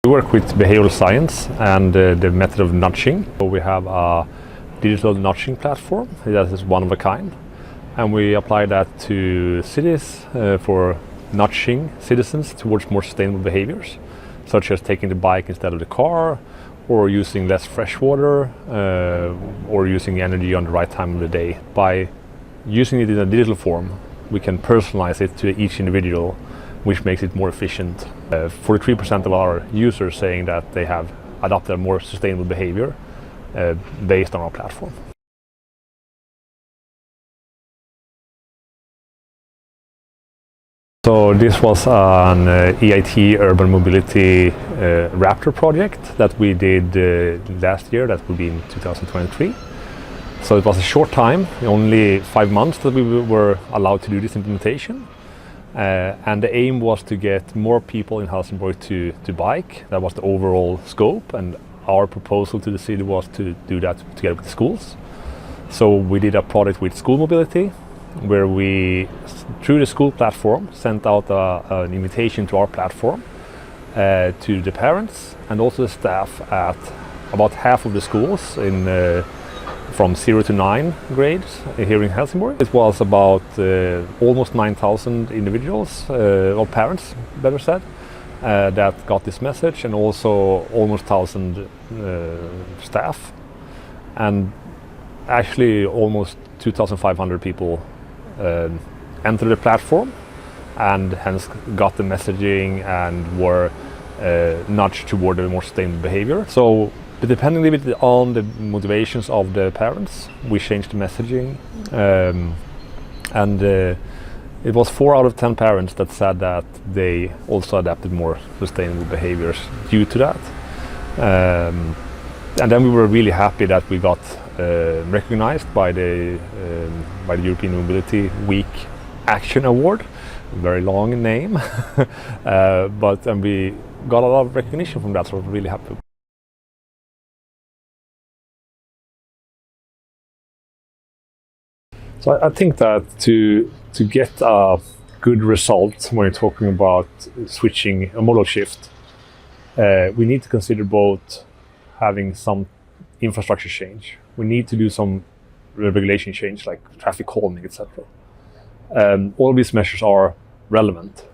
We work with behavioral science and the method of nudging. So we have a digital nudging platform that is one of a kind, and we apply that to cities for nudging citizens towards more sustainable behaviors, such as taking the bike instead of the car, or using less fresh water, or using energy on the right time of the day. By using it in a digital form, we can personalize it to each individual, which makes it more efficient. 43% of our users saying that they have adopted a more sustainable behavior based on our platform. So this was an EIT Urban Mobility Raptor project that we did last year, that will be in 2023. So it was a short time, only 5 months that we were allowed to do this implementation. And the aim was to get more people in Helsingborg to bike. That was the overall scope, and our proposal to the city was to do that together with the schools. So we did a project with school mobility, where we, through the school platform, sent out an invitation to our platform to the parents and also the staff at about half of the schools in from 0 to 9 grades here in Helsingborg. It was about almost 9,000 individuals, or parents, better said, that got this message, and also almost 1,000 staff, and actually almost 2,500 people entered the platform and hence got the messaging and were nudged toward a more sustainable behavior. So depending a little bit on the motivations of the parents, we changed the messaging, and it was 4 out of 10 parents that said that they also adapted more sustainable behaviors due to that. And then we were really happy that we got recognized by the European Mobility Week Action Award. Very long name, but we got a lot of recognition from that, so we're really happy. So I think that to get a good result when you're talking about switching a modal shift, we need to consider both having some infrastructure change. We need to do some regulation change, like traffic calming, etc. All of these measures are relevant,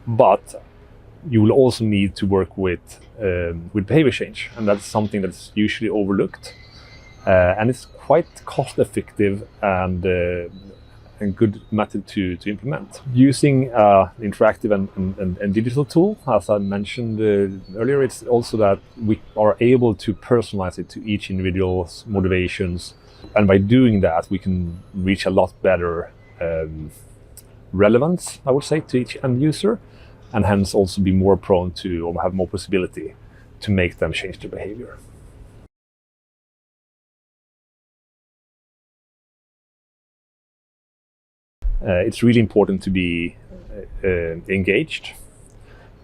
but you will also need to work with behavior change, and that's something that's usually overlooked, and it's quite cost effective and good method to implement. Using interactive and digital tool, as I mentioned earlier, it's also that we are able to personalize it to each individual's motivations, and by doing that we can reach a lot better relevance, I would say, to each end user, and hence also be more prone to, or have more possibility to make them change their behavior. It's really important to be engaged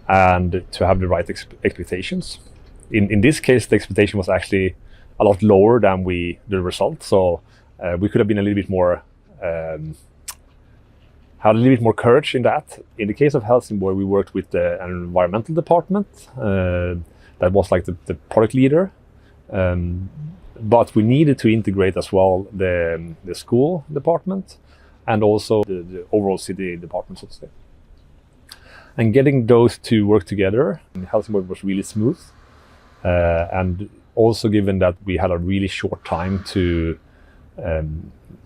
and to have the right expectations. In this case, the expectation was actually a lot lower than the result. So we could have been a little bit more, had a little bit more courage in that. In the case of Helsingborg, we worked with an environmental department that was like the product leader. But we needed to integrate as well the school department and also the overall city department, so to say. And getting those to work together in Helsingborg was really smooth. And also given that we had a really short time to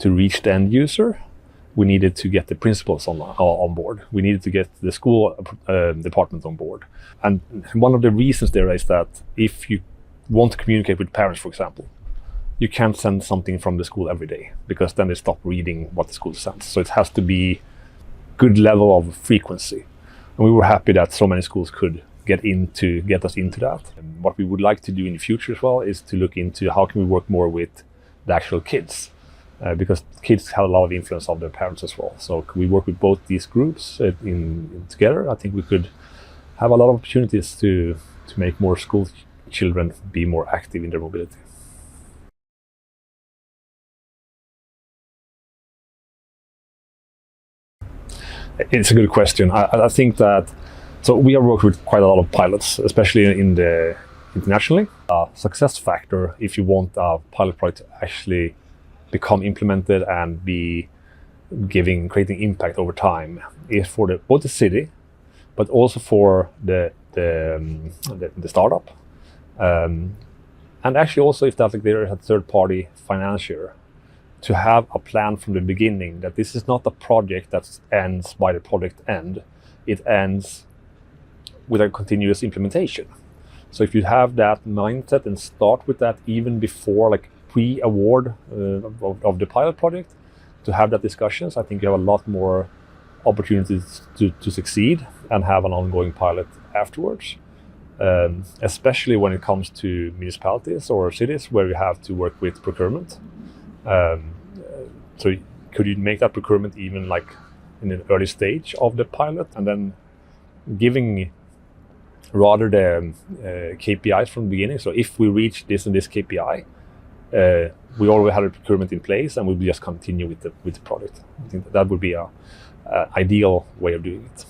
reach the end user, we needed to get the principals on board. We needed to get the school department on board. And one of the reasons there is that if you want to communicate with parents, for example, you can't send something from the school every day, because then they stop reading what the school sends. So it has to be good level of frequency. And we were happy that so many schools could get us into that. And what we would like to do in the future as well is to look into how can we work more with the actual kids, because kids have a lot of influence of their parents as well. So could we work with both these groups together? I think we could have a lot of opportunities to make more school children be more active in their mobility. It's a good question. I think that So we have worked with quite a lot of pilots, especially in the internationally. A success factor, if you want a pilot project to actually become implemented and be creating impact over time, is for both the city, but also for the startup, and actually also if that there is a third-party financier, to have a plan from the beginning that this is not a project that ends by the project end. It ends with a continuous implementation. So if you have that mindset and start with that even before, like pre-award of the pilot project, to have that discussions, I think you have a lot more opportunities to succeed and have an ongoing pilot afterwards. Especially when it comes to municipalities or cities where you have to work with procurement. So could you make that procurement even like in an early stage of the pilot, and then giving rather the KPIs from the beginning? So if we reach this and this KPI, we already have a procurement in place, and we'll just continue with the project. I think that would be a ideal way of doing it.